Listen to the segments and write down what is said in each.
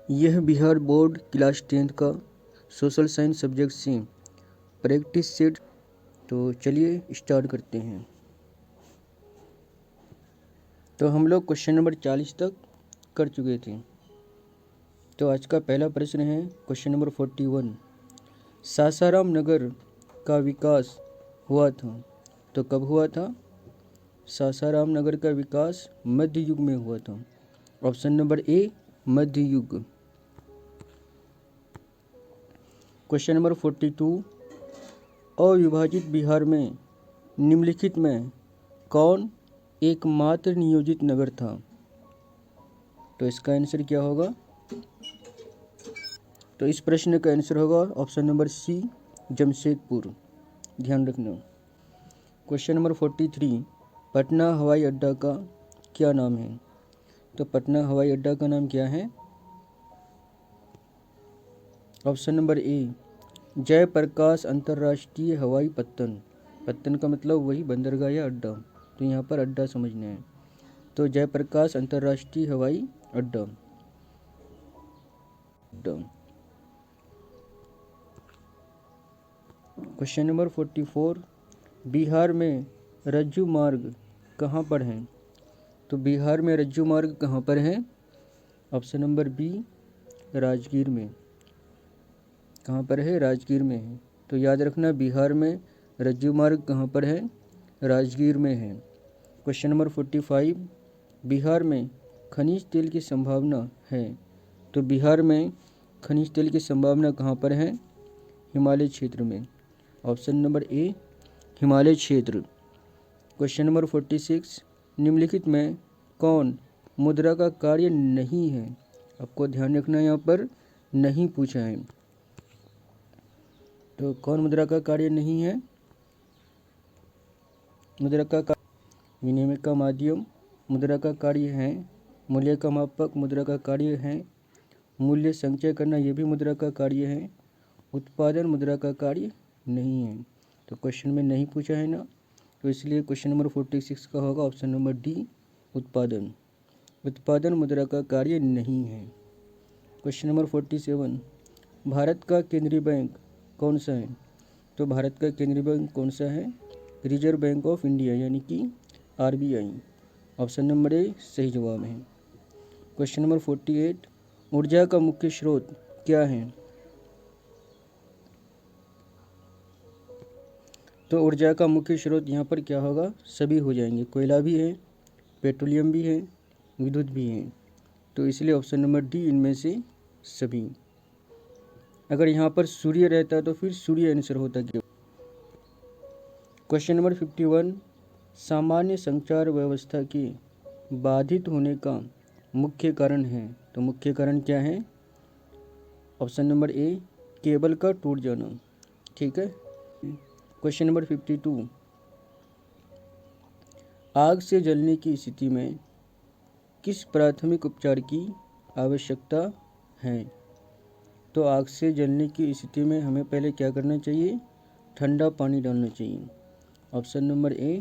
यह Bihar board class 10th का social science subject से प्रैक्टिस सेट। तो चलिए स्टार्ट करते हैं। तो हम लोग क्वेश्चन नंबर 40 तक कर चुके थे। तो आज का पहला प्रश्न है क्वेश्चन नंबर 41। सासाराम नगर का विकास हुआ था। तो कब हुआ था? सासाराम नगर का विकास मध्य युग में हुआ था। ऑप्शन नंबर ए मध्य युग। Question number 42। अविभाजित बिहार में निम्नलिखित में कौन एकमात्र नियोजित नगर था? तो इसका आंसर क्या होगा? तो इस प्रश्न का आंसर होगा ऑप्शन नंबर सी जमशेदपुर। ध्यान रखना। Question number 43। पटना हवाई अड्डा का क्या नाम है? तो पटना हवाई अड्डा का नाम क्या है? ऑप्शन नंबर ए जयप्रकाश अंतर्राष्ट्रीय हवाई पत्तन। पत्तन का मतलब वही बंदरगाह या अड्डा, तो यहाँ पर अड्डा समझना है। तो जयप्रकाश अंतर्राष्ट्रीय हवाई अड्डा। Question number 44। बिहार में रज्जू मार्ग कहाँ पर है? तो बिहार में रज्जू मार्ग कहाँ पर है? ऑप्शन नंबर बी राजगीर में। कहाँ पर है? राजगीर में है। तो याद रखना बिहार में रज्जू मार्ग कहाँ पर है? राजगीर में है। Question number 45। बिहार में खनिज तेल की संभावना है। तो बिहार में खनिज तेल की संभावना कहाँ पर है? हिमालय क्षेत्र में। ऑप्शन नंबर ए हिमालय क्षेत्र। Question number 46। निम्नलिखित में कौन मुद्रा का कार्य नहीं है? आपको ध्यान रखना यहाँ पर नहीं पूछा है। तो कौन मुद्रा का कार्य नहीं है? मुद्रा का विनिमय का माध्यम मुद्रा का कार्य है। मूल्य का मापक मुद्रा का कार्य है। मूल्य संचय करना यह भी मुद्रा का कार्य है। उत्पादन मुद्रा का कार्य नहीं है। तो क्वेश्चन में नहीं पूछा है ना, तो इसलिए क्वेश्चन नंबर 46 का होगा ऑप्शन नंबर डी उत्पादन। उत्पादन मुद्रा का कार्य नहीं है। Question number 47। भारत का केंद्रीय बैंक कौन सा है? तो भारत का केंद्रीय बैंक कौन सा है? रिजर्व बैंक ऑफ इंडिया यानी कि आरबीआई। ऑप्शन नंबर ए सही जवाब है। Question number 48। ऊर्जा का मुख्य स्रोत क्या है? तो ऊर्जा का मुख्य स्रोत यहाँ पर क्या होगा? सभी हो जाएंगे। कोयला भी है, पेट्रोलियम भी है, विद्युत भी है। तो इसलिए ऑप्शन नंबर डी इनमें से सभी। अगर यहाँ पर सूर्य रहता तो फिर सूर्य आंसर होता क्यों? Question number 51। सामान्य संचार व्यवस्था के बाधित होने का मुख्य कारण है। तो मुख्य कारण क्या है? ऑप्शन नंबर ए केबल का टूट जाना। ठीक है। Question number 52। आग से जलने की स्थिति में किस प्राथमिक उपचार की आवश्यकता है? तो आग से जलने की स्थिति में हमें पहले क्या करना चाहिए? ठंडा पानी डालना चाहिए। Option number A.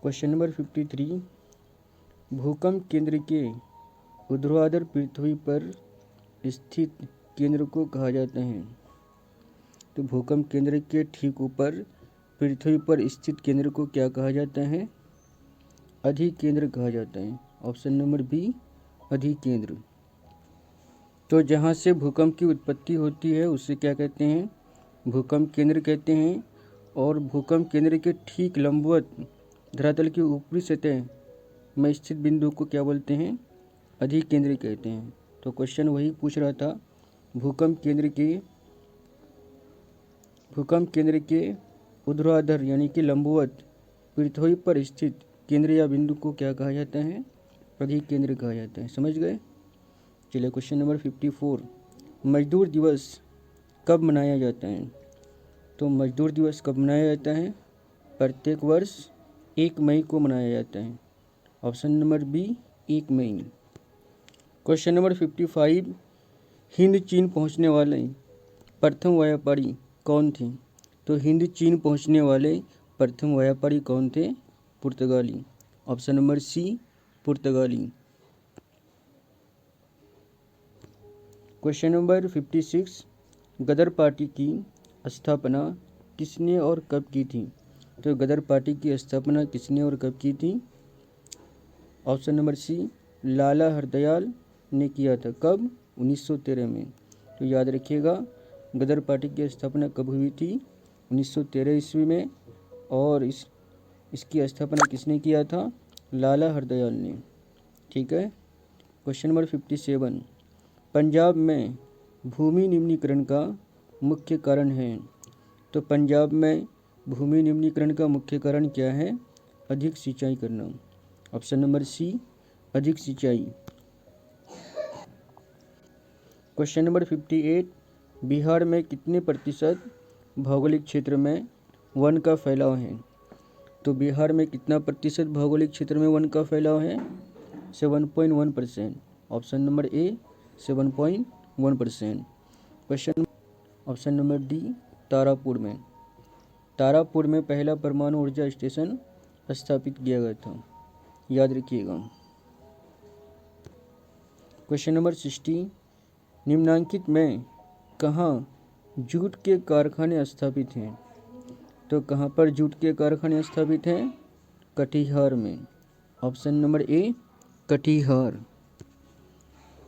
Question number 53। भूकंप केंद्र के ऊर्ध्वाधर पृथ्वी पर स्थित केंद्र को कहा जाता है। तो भूकंप केंद्र के ठीक ऊपर पृथ्वी पर स्थित केंद्र को क्या कहा जाता है? अधिकेंद्र कहा जाता है। ऑप्शन नंबर बी अधिकेंद्र। तो जहाँ से भूकंप की उत्पत्ति होती है उसे क्या कहते हैं? भूकंप केंद्र कहते हैं। और भूकंप केंद्र के ठीक लंबवत धरातल की ऊपरी सतह में स्थित बिंदु को क्या बोलते हैं? अधिकेंद्र कहते हैं। तो क्वेश्चन वही पूछ रहा था। भूकंप केंद्र के ऊर्ध्वाधर यानी कि लंबवत पृथ्वी पर स्थित केंद्र या बिंदु को क्या कहा जाता है? अधिकेंद्र कहा जाता है। समझ गए? चलिए क्वेश्चन नंबर 54। मजदूर दिवस कब मनाया जाता है? तो मजदूर दिवस कब मनाया जाता है? प्रत्येक वर्ष 1 मई को मनाया जाता है। ऑप्शन नंबर बी 1 मई। Question number 55। हिंद चीन पहुंचने वाले प्रथम व्यापारी कौन थे? तो हिंद चीन पहुंचने वाले प्रथम व्यापारी कौन थे? पुर्तगाली। ऑप्शन नंबर सी पुर्तगाली। क्वेश्चन नंबर 56, गदर पार्टी की स्थापना किसने और कब की थी? तो गदर पार्टी की स्थापना किसने और कब की थी? ऑप्शन नंबर सी, लाला हरदयाल ने किया था। कब? 1913 में। तो याद रखिएगा, गदर पार्टी की स्थापना कब हुई थी? 1913 ईस्वी में। और इसकी स्थापना किसने किया था? लाला हरदयाल ने। ठीक है। क्वेश्चन नंबर 57, पंजाब में भूमि निम्नीकरण का मुख्य कारण है। तो पंजाब में भूमि निम्नीकरण का मुख्य कारण क्या है? अधिक सिंचाई करना। ऑप्शन नंबर सी, अधिक सिंचाई। क्वेश्चन नंबर 58, बिहार में कितने प्रतिशत भौगोलिक क्षेत्र में वन का फैलाव है? तो बिहार में कितना प्रतिशत भौगोलिक क्षेत्र में वन का फैलाव है? 7.1%। Option number A, 7.1%। Question option number D, Tarapur में। तारापुर में पहला परमाणु ऊर्जा स्टेशन स्थापित किया गया था। याद रखिएगा। क्वेश्चन नंबर 60, निम्नांकित में कहाँ जूट के कारखाने स्थापित हैं? तो कहाँ पर जूट के कारखाने स्थापित हैं? कटिहार में। Option number A, Katihar.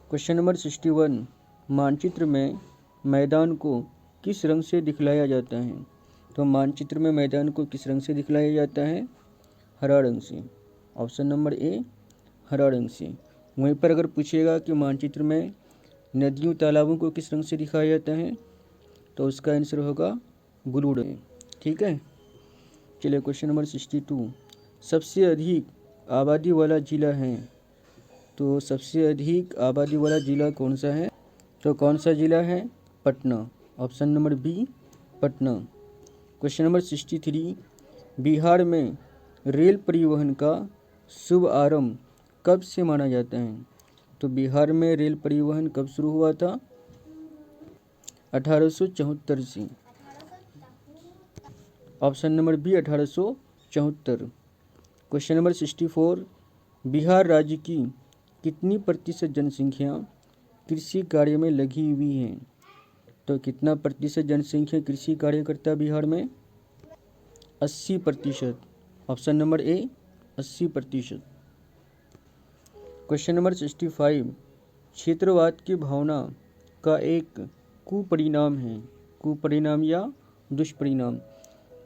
Question number 61, मानचित्र में मैदान को किस रंग से दिखलाया जाता है? तो मानचित्र में मैदान को किस रंग से दिखलाया जाता है? हरा रंग से। ऑप्शन नंबर ए, हरा रंग से। वहीं पर अगर पूछेगा कि मानचित्र में नदियों तालाबों को किस रंग से दिखाया जाता है, तो उसका आंसर होगा ब्लू रंग। ठीक है। चलिए क्वेश्चन नंबर 62, सबसे अधिक आबादी वाला जिला है। तो सबसे अधिक आबादी वाला जिला कौन सा है? तो कौन सा जिला है? Patna. Option number B, Patna. Question number 63, Bihar में रेल परिवहन का शुभ आरंभ कब से माना जाता है? तो बिहार में रेल परिवहन कब शुरू हुआ था? 1874 से। Option number B, 1874। Question number 64, Bihar राज्य की कितनी प्रतिशत जनसंख्या कृषि कार्य में लगी हुई है? तो कितना प्रतिशत जनसंख्या कृषि कार्य करता है बिहार में? 80%। Option number A, 80%। Question number 65, क्षेत्रवाद की भावना का एक कुपरिणाम है। कुपरिणाम या दुष्परिणाम।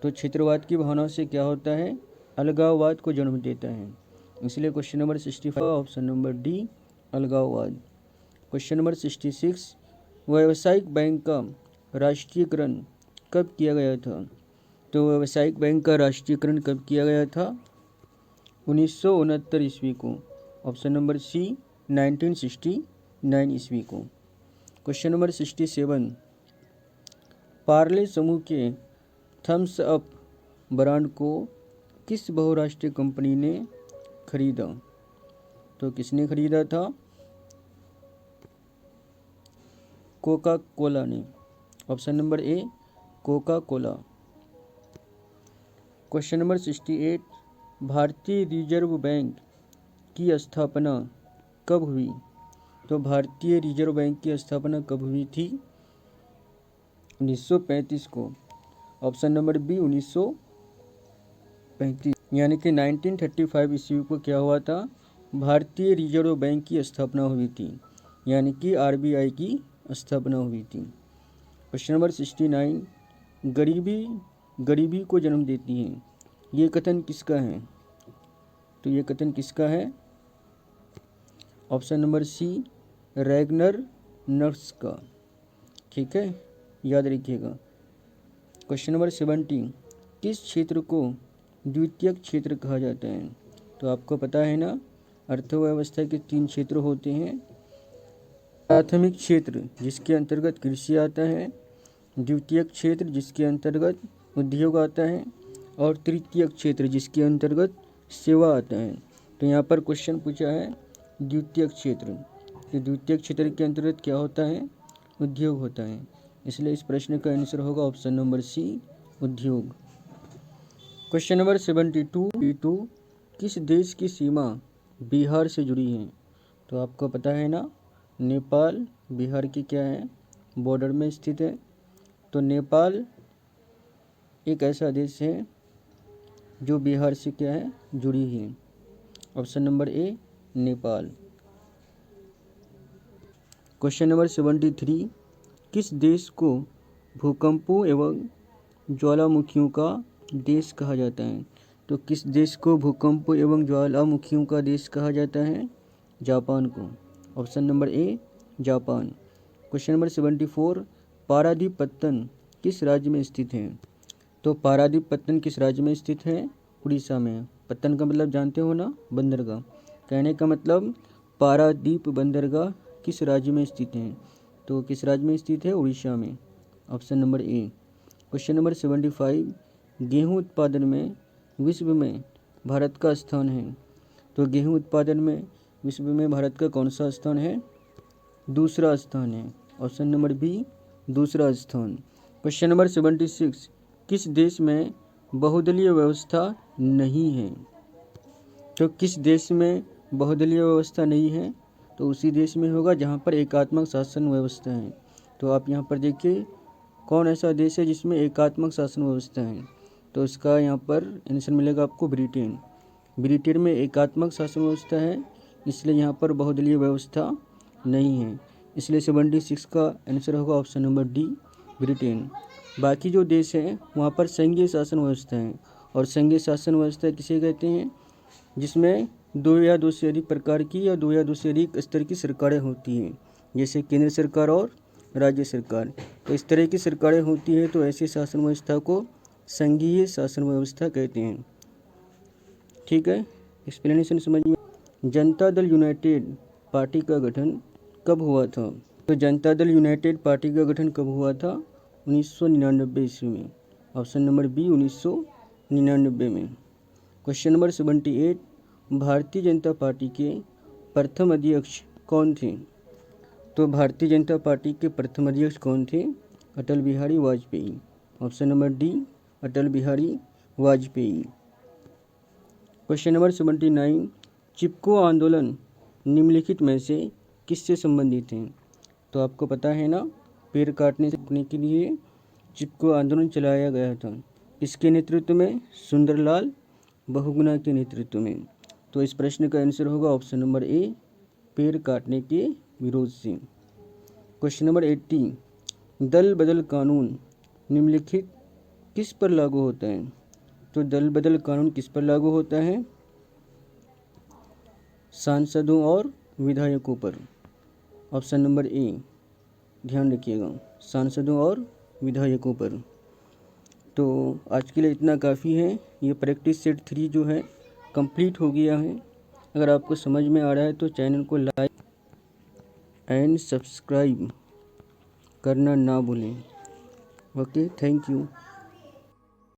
तो क्षेत्रवाद की भावना से क्या होता है? अलगाववाद को जन्म देता है। इसलिए question number 65 option number D, अलगाववाद। क्वेश्चन नंबर 66, व्यावसायिक बैंक का राष्ट्रीयकरण कब किया गया था? तो व्यावसायिक बैंक का राष्ट्रीयकरण कब किया गया था? 1969 ईस्वी को। ऑप्शन नंबर सी, 1969 ईस्वी को। क्वेश्चन नंबर 67, पार्ले समूह के थम्स अप ब्रांड को किस बहुराष्ट्रीय कंपनी ने खरीदा? तो किसने खरीदा था? कोका कोला ने। Option number A, Coca Cola. Question number 68, भारतीय रिजर्व बैंक की स्थापना कब हुई? तो भारतीय रिजर्व बैंक की स्थापना कब हुई थी? 1935 को। Option number B, 1935। यानी कि 1935 ईस्वी को क्या हुआ था? भारतीय रिजर्व बैंक की स्थापना हुई थी, यानी कि आरबीआई की स्थापना हुई थी। क्वेश्चन नंबर 69, गरीबी गरीबी को जन्म देती है। ये कथन किसका है? तो ये कथन किसका है? Option number C, Ragnar Nurkse का। ठीक है, याद रखिएगा। क्वेश्चन नंबर 70, किस क्षेत्र को द्वितीयक क्षेत्र कहा जाता है? तो आपको पता है ना, अर्थव्यवस्था के 3 क्षेत्र होते हैं। प्राथमिक क्षेत्र जिसके अंतर्गत कृषि आता है, द्वितीयक क्षेत्र जिसके अंतर्गत उद्योग आता है, और तृतीयक क्षेत्र जिसके अंतर्गत सेवा आता है। तो यहाँ पर क्वेश्चन पूछा है द्वितीयक क्षेत्र। तो द्वितीयक क्षेत्र के अंतर्गत क्या होता है? उद्योग होता है। इसलिए इस प्रश्न का आंसर होगा ऑप्शन नंबर सी, उद्योग। क्वेश्चन नंबर 72, किस देश की सीमा बिहार से जुड़ी है? तो आपको पता है ना, नेपाल बिहार की क्या है, बॉर्डर में स्थित है। तो नेपाल एक ऐसा देश है जो बिहार से क्या है, जुड़ी है। Option number A Nepal. Question number 73, किस देश को भूकंपों एवं ज्वालामुखियों का देश कहा जाता है? तो किस देश को भूकंपों एवं ज्वालामुखियों का देश कहा जाता है? जापान को। Option number A Japan. Question number 74, Paradip पत्तन किस राज्य में स्थित है? तो पारादीप पत्तन किस राज्य में स्थित है? उड़ीसा में। पत्तन का मतलब जानते हो ना, बंदरगाह। कहने का मतलब पारादीप बंदरगाह किस राज्य में स्थित है? तो किस राज्य में स्थित है? उड़ीसा में। Option number A. Question number 75, गेहूं उत्पादन में विश्व में भारत का स्थान है। तो गेहूं उत्पादन में विश्व में भारत का कौन सा स्थान है? दूसरा स्थान है। ऑप्शन नंबर बी दूसरा स्थान। क्वेश्चन नंबर 76, किस देश में बहुदलीय व्यवस्था नहीं है? तो किस देश में बहुदलीय व्यवस्था नहीं है? तो उसी देश में होगा जहाँ पर एकात्मक शासन व्यवस्था है। तो आप यहाँ पर देखिए कौन ऐसा देश है जिसमें एकात्मक शासन व्यवस्था है? तो इसका यहाँ पर आंसर मिलेगा आपको ब्रिटेन। ब्रिटेन में एकात्मक शासन व्यवस्था है, इसलिए यहाँ पर बहुदलीय व्यवस्था नहीं है। इसलिए 76 का आंसर होगा ऑप्शन नंबर डी ब्रिटेन। बाकी जो देश हैं वहाँ पर संघीय शासन व्यवस्था है। और संघीय शासन व्यवस्था किसे कहते हैं? जिसमें दो या दो से अधिक प्रकार की या दो या दो से अधिक स्तर की सरकारें होती हैं, जैसे केंद्र सरकार और राज्य सरकार। तो इस तरह की सरकारें होती हैं, तो ऐसी शासन व्यवस्था को संघीय शासन व्यवस्था कहते हैं। ठीक है, एक्सप्लेनेशन समझ में। जनता दल यूनाइटेड पार्टी का गठन कब हुआ था? तो जनता दल यूनाइटेड पार्टी का गठन कब हुआ था? 1999 ईस्वी में। ऑप्शन नंबर बी 1999 में। Question number 78, Bharatiya Janata party के प्रथम अध्यक्ष कौन थे? तो भारतीय जनता पार्टी के प्रथम अध्यक्ष कौन थे? Atal Bihari Vajpayee. Option number D Atal Bihari Vajpayee. Question number 79, Chipko Andolan निम्नलिखित में से किससे संबंधित है? तो आपको पता है ना, पेड़ काटने से रोकने के लिए चिपको आंदोलन चलाया गया था। इसके नेतृत्व में सुंदरलाल बहुगुणा के नेतृत्व में। तो इस प्रश्न का आंसर होगा ऑप्शन नंबर ए पेड़ काटने के विरोध से। क्वेश्चन नंबर 80, दल बदल कानून निम्नलिखित किस पर लागू होता है? तो दल बदल कानून किस पर लागू होता है? सांसदों और विधायकों पर। ऑप्शन नंबर ए, ध्यान रखिएगा, सांसदों और विधायकों पर। तो आज के लिए इतना काफ़ी है। ये प्रैक्टिस सेट 3 जो है कंप्लीट हो गया है। अगर आपको समझ में आ रहा है तो चैनल को लाइक एंड सब्सक्राइब करना ना भूलें। Okay, thank you.